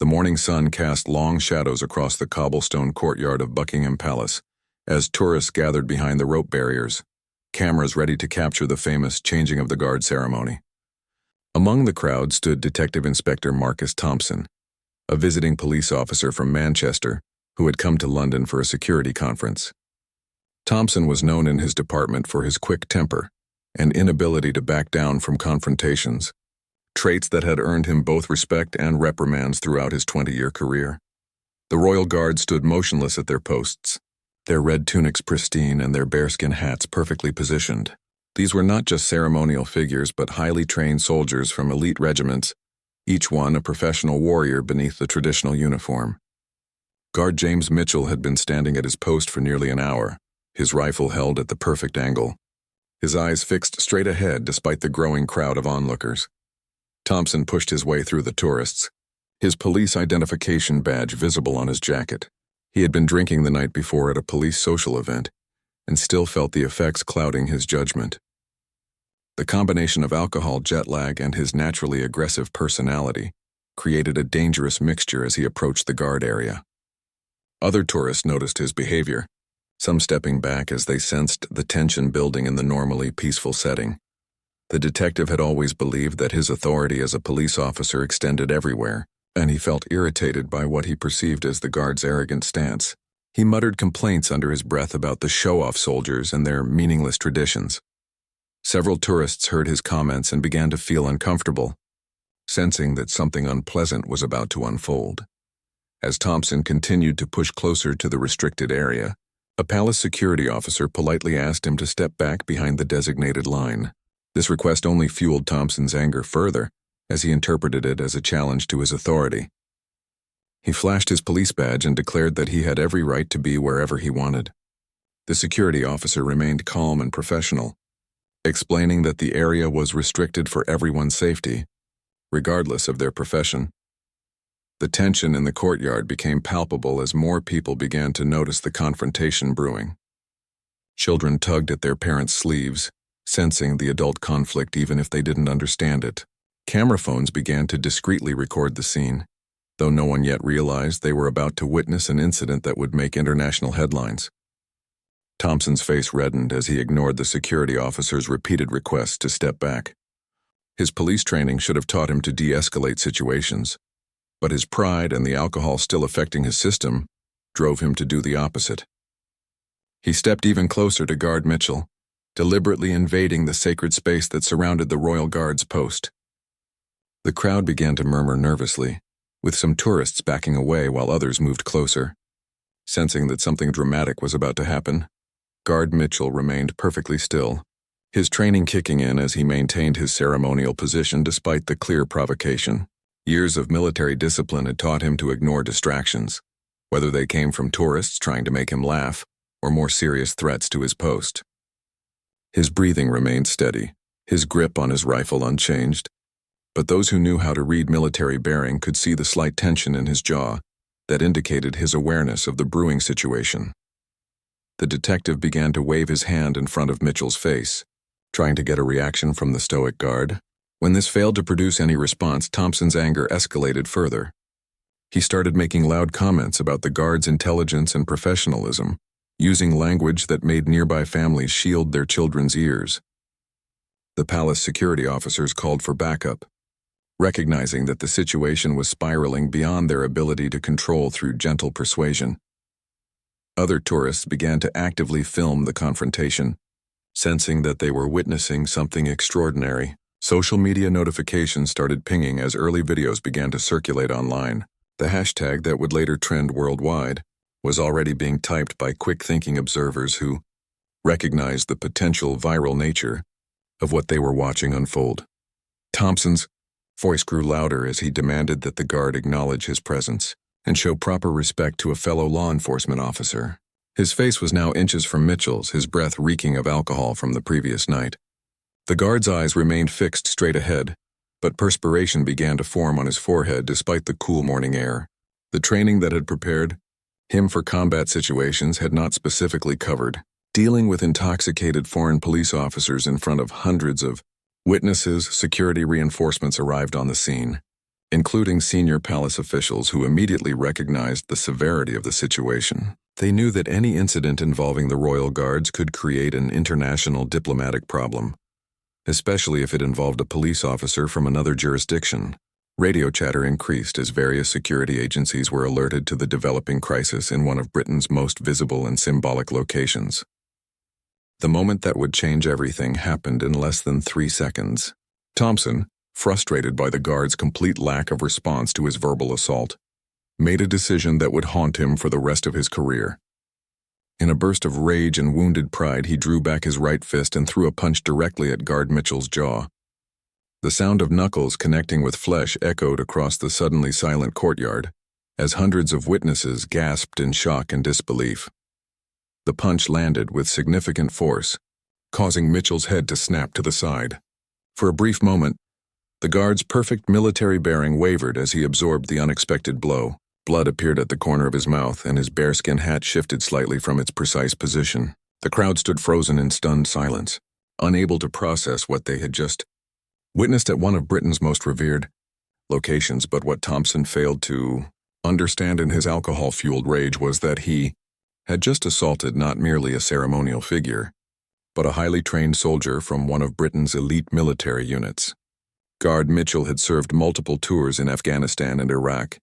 The morning sun cast long shadows across the cobblestone courtyard of Buckingham Palace as tourists gathered behind the rope barriers, cameras ready to capture the famous changing of the guard ceremony. Among the crowd stood Detective Inspector Marcus Thompson, a visiting police officer from Manchester who had come to London for a security conference. Thompson was known in his department for his quick temper and inability to back down from confrontations, traits that had earned him both respect and reprimands throughout his 20-year career. The Royal Guard stood motionless at their posts, their red tunics pristine and their bearskin hats perfectly positioned. These were not just ceremonial figures but highly trained soldiers from elite regiments, each one a professional warrior beneath the traditional uniform. Guard James Mitchell had been standing at his post for nearly an hour, his rifle held at the perfect angle, his eyes fixed straight ahead despite the growing crowd of onlookers. Thompson pushed his way through the tourists, his police identification badge visible on his jacket. He had been drinking the night before at a police social event and still felt the effects clouding his judgment. The combination of alcohol, jet lag, and his naturally aggressive personality created a dangerous mixture as he approached the guard area. Other tourists noticed his behavior, some stepping back as they sensed the tension building in the normally peaceful setting. The detective had always believed that his authority as a police officer extended everywhere, and he felt irritated by what he perceived as the guard's arrogant stance. He muttered complaints under his breath about the show-off soldiers and their meaningless traditions. Several tourists heard his comments and began to feel uncomfortable, sensing that something unpleasant was about to unfold. As Thompson continued to push closer to the restricted area, a palace security officer politely asked him to step back behind the designated line. This request only fueled Thompson's anger further, as he interpreted it as a challenge to his authority. He flashed his police badge and declared that he had every right to be wherever he wanted. The security officer remained calm and professional, explaining that the area was restricted for everyone's safety, regardless of their profession. The tension in the courtyard became palpable as more people began to notice the confrontation brewing. Children tugged at their parents' sleeves, sensing the adult conflict even if they didn't understand it. Camera phones began to discreetly record the scene, though no one yet realized they were about to witness an incident that would make international headlines. Thompson's face reddened as he ignored the security officer's repeated requests to step back. His police training should have taught him to de-escalate situations, but his pride and the alcohol still affecting his system drove him to do the opposite. He stepped even closer to Guard Mitchell, deliberately invading the sacred space that surrounded the Royal Guard's post. The crowd began to murmur nervously, with some tourists backing away while others moved closer. Sensing that something dramatic was about to happen, Guard Mitchell remained perfectly still, his training kicking in as he maintained his ceremonial position despite the clear provocation. Years of military discipline had taught him to ignore distractions, whether they came from tourists trying to make him laugh or more serious threats to his post. His breathing remained steady, his grip on his rifle unchanged, but those who knew how to read military bearing could see the slight tension in his jaw that indicated his awareness of the brewing situation. The detective began to wave his hand in front of Mitchell's face, trying to get a reaction from the stoic guard. When this failed to produce any response, Thompson's anger escalated further. He started making loud comments about the guard's intelligence and professionalism, using language that made nearby families shield their children's ears. The palace security officers called for backup, recognizing that the situation was spiraling beyond their ability to control through gentle persuasion. Other tourists began to actively film the confrontation, sensing that they were witnessing something extraordinary. Social media notifications started pinging as early videos began to circulate online. The hashtag that would later trend worldwide was already being typed by quick-thinking observers who recognized the potential viral nature of what they were watching unfold. Thompson's voice grew louder as he demanded that the guard acknowledge his presence and show proper respect to a fellow law enforcement officer. His face was now inches from Mitchell's, his breath reeking of alcohol from the previous night. The guard's eyes remained fixed straight ahead, but perspiration began to form on his forehead despite the cool morning air. The training that had prepared him for combat situations had not specifically covered dealing with intoxicated foreign police officers in front of hundreds of witnesses. Security reinforcements arrived on the scene, including senior palace officials who immediately recognized the severity of the situation. They knew that any incident involving the royal guards could create an international diplomatic problem, especially if it involved a police officer from another jurisdiction. Radio chatter increased as various security agencies were alerted to the developing crisis in one of Britain's most visible and symbolic locations. The moment that would change everything happened in less than 3 seconds. Thompson, frustrated by the guards' complete lack of response to his verbal assault, made a decision that would haunt him for the rest of his career. In a burst of rage and wounded pride, he drew back his right fist and threw a punch directly at Guard Mitchell's jaw. The sound of knuckles connecting with flesh echoed across the suddenly silent courtyard, as hundreds of witnesses gasped in shock and disbelief. The punch landed with significant force, causing Mitchell's head to snap to the side. For a brief moment, the guard's perfect military bearing wavered as he absorbed the unexpected blow. Blood appeared at the corner of his mouth, and his bearskin hat shifted slightly from its precise position. The crowd stood frozen in stunned silence, unable to process what they had just witnessed at one of Britain's most revered locations. But what Thompson failed to understand in his alcohol-fueled rage was that he had just assaulted not merely a ceremonial figure, but a highly trained soldier from one of Britain's elite military units. Guard Mitchell had served multiple tours in Afghanistan and Iraq,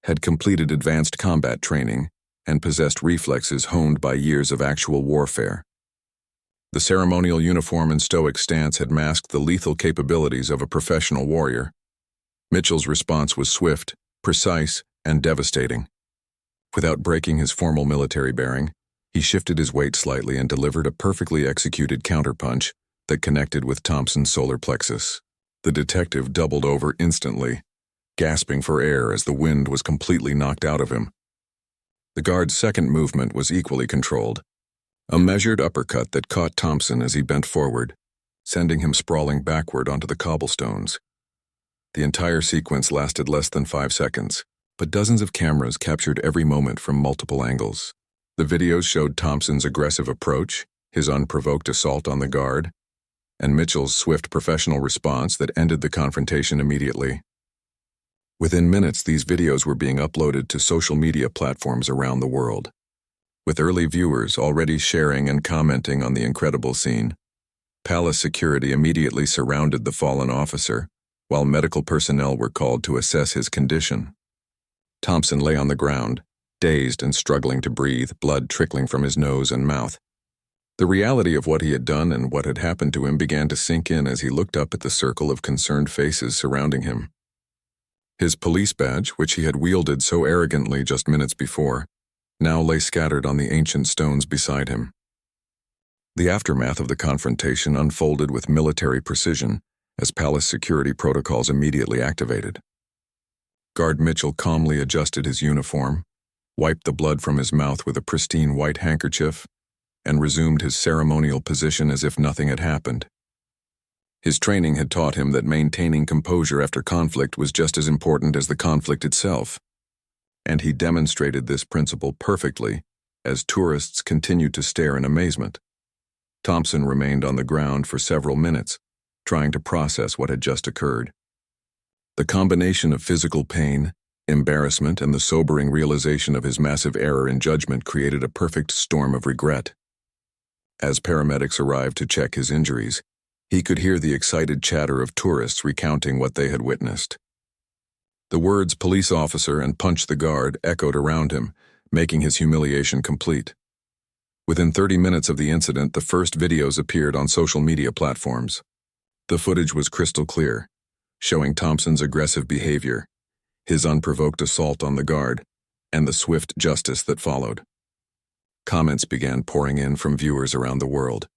had completed advanced combat training, and possessed reflexes honed by years of actual warfare. The ceremonial uniform and stoic stance had masked the lethal capabilities of a professional warrior. Mitchell's response was swift, precise, and devastating. Without breaking his formal military bearing, he shifted his weight slightly and delivered a perfectly executed counterpunch that connected with Thompson's solar plexus. The detective doubled over instantly, gasping for air as the wind was completely knocked out of him. The guard's second movement was equally controlled, a measured uppercut that caught Thompson as he bent forward, sending him sprawling backward onto the cobblestones. The entire sequence lasted less than 5 seconds, but dozens of cameras captured every moment from multiple angles. The videos showed Thompson's aggressive approach, his unprovoked assault on the guard, and Mitchell's swift professional response that ended the confrontation immediately. Within minutes, these videos were being uploaded to social media platforms around the world, with early viewers already sharing and commenting on the incredible scene. Palace security immediately surrounded the fallen officer, while medical personnel were called to assess his condition. Thompson lay on the ground, dazed and struggling to breathe, blood trickling from his nose and mouth. The reality of what he had done and what had happened to him began to sink in as he looked up at the circle of concerned faces surrounding him. His police badge, which he had wielded so arrogantly just minutes before, now lay scattered on the ancient stones beside him. The aftermath of the confrontation unfolded with military precision as palace security protocols immediately activated. Guard Mitchell calmly adjusted his uniform, wiped the blood from his mouth with a pristine white handkerchief, and resumed his ceremonial position as if nothing had happened. His training had taught him that maintaining composure after conflict was just as important as the conflict itself, and he demonstrated this principle perfectly as tourists continued to stare in amazement. Thompson remained on the ground for several minutes, trying to process what had just occurred. The combination of physical pain, embarrassment, and the sobering realization of his massive error in judgment created a perfect storm of regret. As paramedics arrived to check his injuries, he could hear the excited chatter of tourists recounting what they had witnessed. The words "police officer" and "punch the guard" echoed around him, making his humiliation complete. Within 30 minutes of the incident, the first videos appeared on social media platforms. The footage was crystal clear, showing Thompson's aggressive behavior, his unprovoked assault on the guard, and the swift justice that followed. Comments began pouring in from viewers around the world,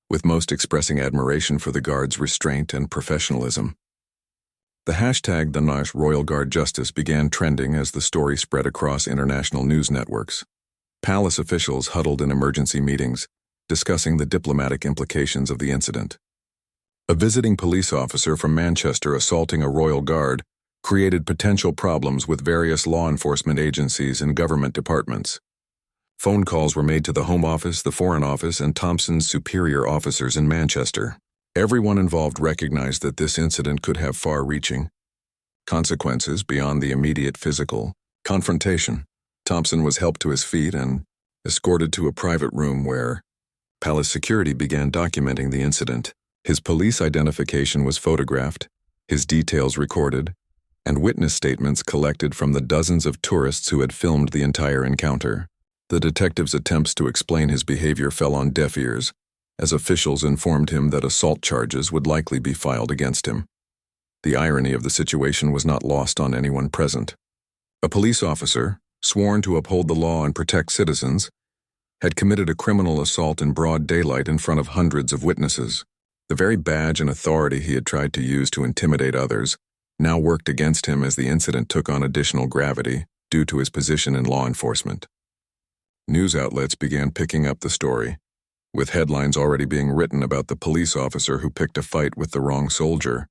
with most expressing admiration for the guard's restraint and professionalism. The hashtag #TheNashRoyalGuardJustice began trending as the story spread across international news networks. Palace officials huddled in emergency meetings, discussing the diplomatic implications of the incident. A visiting police officer from Manchester assaulting a royal guard created potential problems with various law enforcement agencies and government departments. Phone calls were made to the Home Office, the Foreign Office, and Thompson's superior officers in Manchester. Everyone involved recognized that this incident could have far-reaching consequences beyond the immediate physical confrontation. Thompson was helped to his feet and escorted to a private room where Palace security began documenting the incident. His police identification was photographed, his details recorded, and witness statements collected from the dozens of tourists who had filmed the entire encounter. The detective's attempts to explain his behavior fell on deaf ears, as officials informed him that assault charges would likely be filed against him. The irony of the situation was not lost on anyone present. A police officer, sworn to uphold the law and protect citizens, had committed a criminal assault in broad daylight in front of hundreds of witnesses. The very badge and authority he had tried to use to intimidate others now worked against him as the incident took on additional gravity due to his position in law enforcement. News outlets began picking up the story, with headlines already being written about the police officer who picked a fight with the wrong soldier.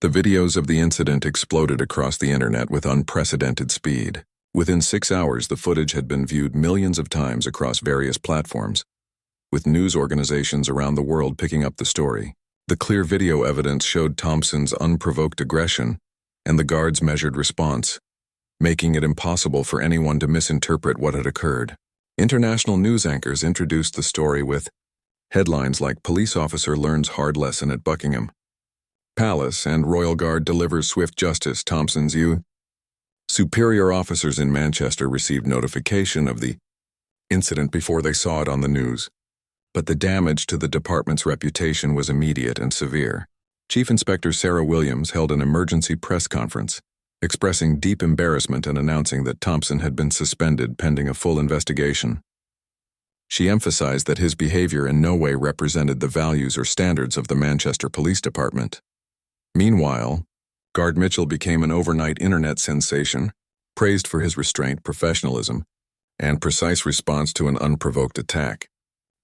The videos of the incident exploded across the internet with unprecedented speed. Within 6 hours, the footage had been viewed millions of times across various platforms, with news organizations around the world picking up the story. The clear video evidence showed Thompson's unprovoked aggression and the guard's measured response, making it impossible for anyone to misinterpret what had occurred. International news anchors introduced the story with headlines like "Police Officer Learns Hard Lesson at Buckingham," "Palace and Royal Guard Delivers Swift Justice, Thompson's You." Superior officers in Manchester received notification of the incident before they saw it on the news, but the damage to the department's reputation was immediate and severe. Chief Inspector Sarah Williams held an emergency press conference, expressing deep embarrassment and announcing that Thompson had been suspended pending a full investigation. She emphasized that his behavior in no way represented the values or standards of the Manchester Police Department. Meanwhile, Guard Mitchell became an overnight internet sensation, praised for his restraint, professionalism, and precise response to an unprovoked attack.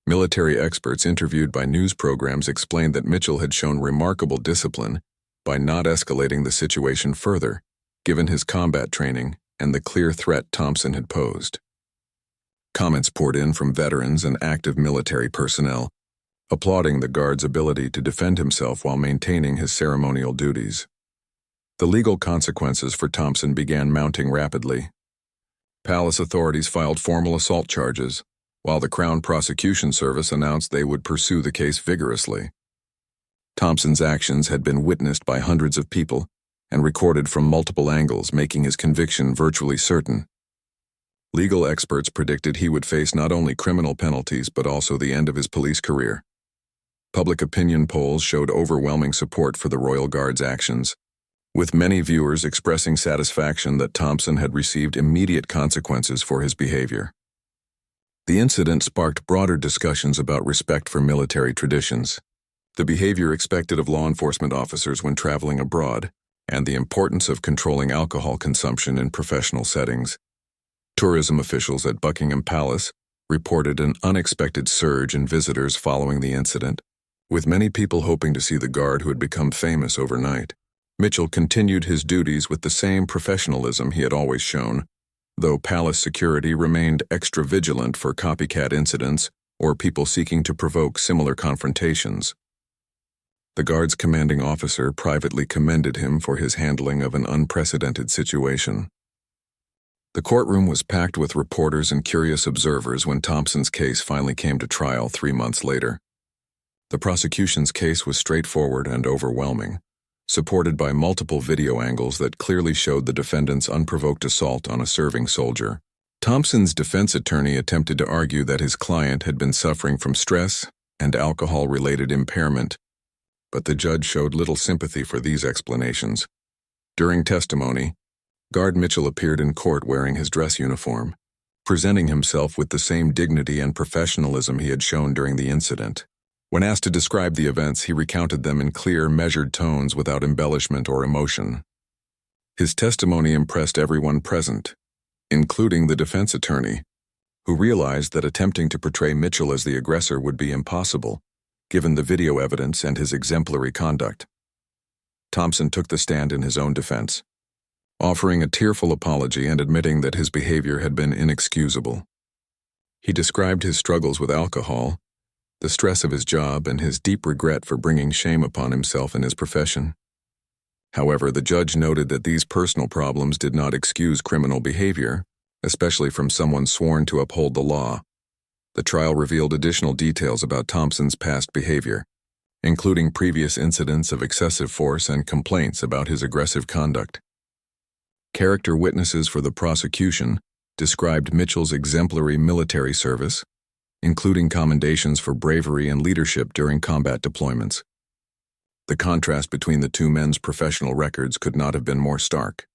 Military experts interviewed by news programs explained that Mitchell had shown remarkable discipline by not escalating the situation further, given his combat training and the clear threat Thompson had posed. Comments poured in from veterans and active military personnel, applauding the guard's ability to defend himself while maintaining his ceremonial duties. The legal consequences for Thompson began mounting rapidly. Palace authorities filed formal assault charges, while the Crown Prosecution Service announced they would pursue the case vigorously. Thompson's actions had been witnessed by hundreds of people and recorded from multiple angles, making his conviction virtually certain. Legal experts predicted he would face not only criminal penalties but also the end of his police career. Public opinion polls showed overwhelming support for the Royal Guard's actions, with many viewers expressing satisfaction that Thompson had received immediate consequences for his behavior. The incident sparked broader discussions about respect for military traditions, the behavior expected of law enforcement officers when traveling abroad, and the importance of controlling alcohol consumption in professional settings. Tourism officials at Buckingham Palace reported an unexpected surge in visitors following the incident, with many people hoping to see the guard who had become famous overnight. Mitchell continued his duties with the same professionalism he had always shown, though Palace security remained extra vigilant for copycat incidents or people seeking to provoke similar confrontations. The guard's commanding officer privately commended him for his handling of an unprecedented situation. The courtroom was packed with reporters and curious observers when Thompson's case finally came to trial 3 months later. The prosecution's case was straightforward and overwhelming, supported by multiple video angles that clearly showed the defendant's unprovoked assault on a serving soldier. Thompson's defense attorney attempted to argue that his client had been suffering from stress and alcohol-related impairment, but the judge showed little sympathy for these explanations. During testimony, Guard Mitchell appeared in court wearing his dress uniform, presenting himself with the same dignity and professionalism he had shown during the incident. When asked to describe the events, he recounted them in clear, measured tones without embellishment or emotion. His testimony impressed everyone present, including the defense attorney, who realized that attempting to portray Mitchell as the aggressor would be impossible, given the video evidence and his exemplary conduct. Thompson took the stand in his own defense, offering a tearful apology and admitting that his behavior had been inexcusable. He described his struggles with alcohol, the stress of his job, and his deep regret for bringing shame upon himself and his profession. However, the judge noted that these personal problems did not excuse criminal behavior, especially from someone sworn to uphold the law. The trial revealed additional details about Thompson's past behavior, including previous incidents of excessive force and complaints about his aggressive conduct. Character witnesses for the prosecution described Mitchell's exemplary military service, including commendations for bravery and leadership during combat deployments. The contrast between the two men's professional records could not have been more stark.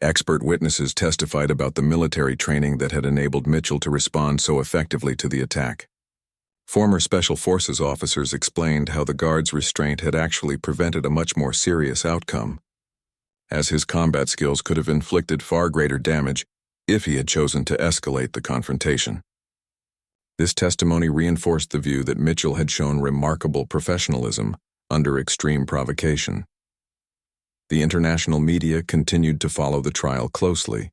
Expert witnesses testified about the military training that had enabled Mitchell to respond so effectively to the attack. Former Special Forces officers explained how the guard's restraint had actually prevented a much more serious outcome, as his combat skills could have inflicted far greater damage if he had chosen to escalate the confrontation. This testimony reinforced the view that Mitchell had shown remarkable professionalism under extreme provocation. The international media continued to follow the trial closely,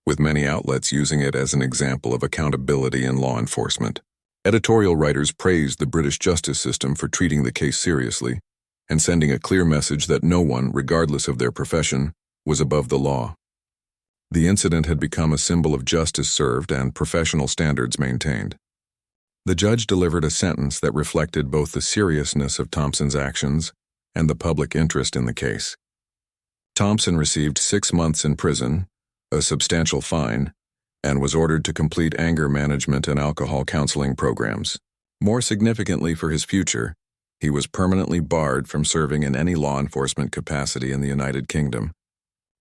with many outlets using it as an example of accountability in law enforcement. Editorial writers praised the British justice system for treating the case seriously and sending a clear message that no one, regardless of their profession, was above the law. The incident had become a symbol of justice served and professional standards maintained. The judge delivered a sentence that reflected both the seriousness of Thompson's actions and the public interest in the case. Thompson received 6 months in prison, a substantial fine, and was ordered to complete anger management and alcohol counseling programs. More significantly for his future, he was permanently barred from serving in any law enforcement capacity in the United Kingdom,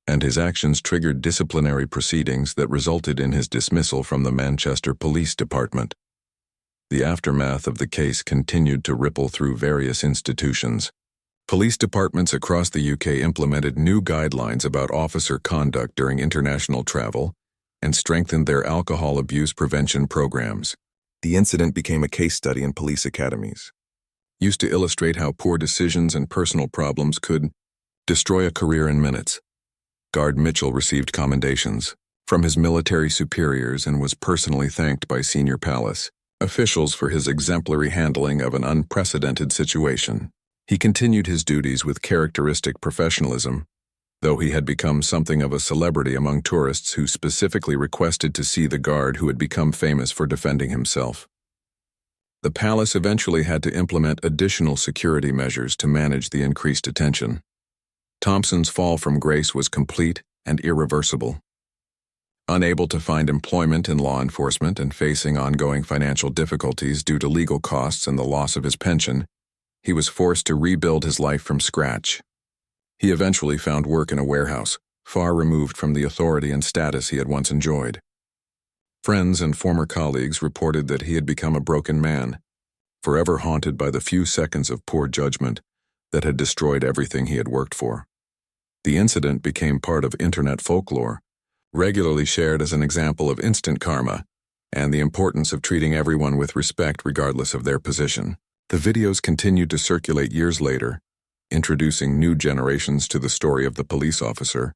and his actions triggered disciplinary proceedings that resulted in his dismissal from the Manchester Police Department. The aftermath of the case continued to ripple through various institutions. Police departments across the UK implemented new guidelines about officer conduct during international travel and strengthened their alcohol abuse prevention programs. The incident became a case study in police academies, used to illustrate how poor decisions and personal problems could destroy a career in minutes. Guard Mitchell received commendations from his military superiors and was personally thanked by senior palace officials for his exemplary handling of an unprecedented situation. He continued his duties with characteristic professionalism, though he had become something of a celebrity among tourists who specifically requested to see the guard who had become famous for defending himself. The palace eventually had to implement additional security measures to manage the increased attention. Thompson's fall from grace was complete and irreversible. Unable to find employment in law enforcement and facing ongoing financial difficulties due to legal costs and the loss of his pension, he was forced to rebuild his life from scratch. He eventually found work in a warehouse, far removed from the authority and status he had once enjoyed. Friends and former colleagues reported that he had become a broken man, forever haunted by the few seconds of poor judgment that had destroyed everything he had worked for. The incident became part of internet folklore, regularly shared as an example of instant karma and the importance of treating everyone with respect regardless of their position. The videos continued to circulate years later, introducing new generations to the story of the police officer,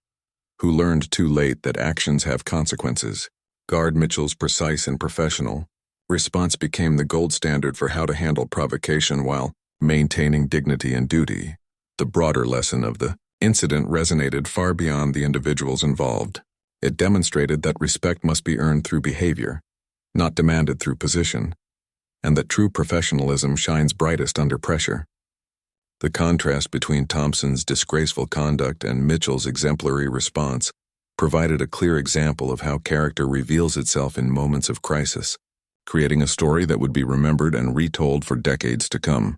who learned too late that actions have consequences. Guard Mitchell's precise and professional response became the gold standard for how to handle provocation while maintaining dignity and duty. The broader lesson of the incident resonated far beyond the individuals involved. It demonstrated that respect must be earned through behavior, not demanded through position, and that true professionalism shines brightest under pressure. The contrast between Thompson's disgraceful conduct and Mitchell's exemplary response provided a clear example of how character reveals itself in moments of crisis, creating a story that would be remembered and retold for decades to come.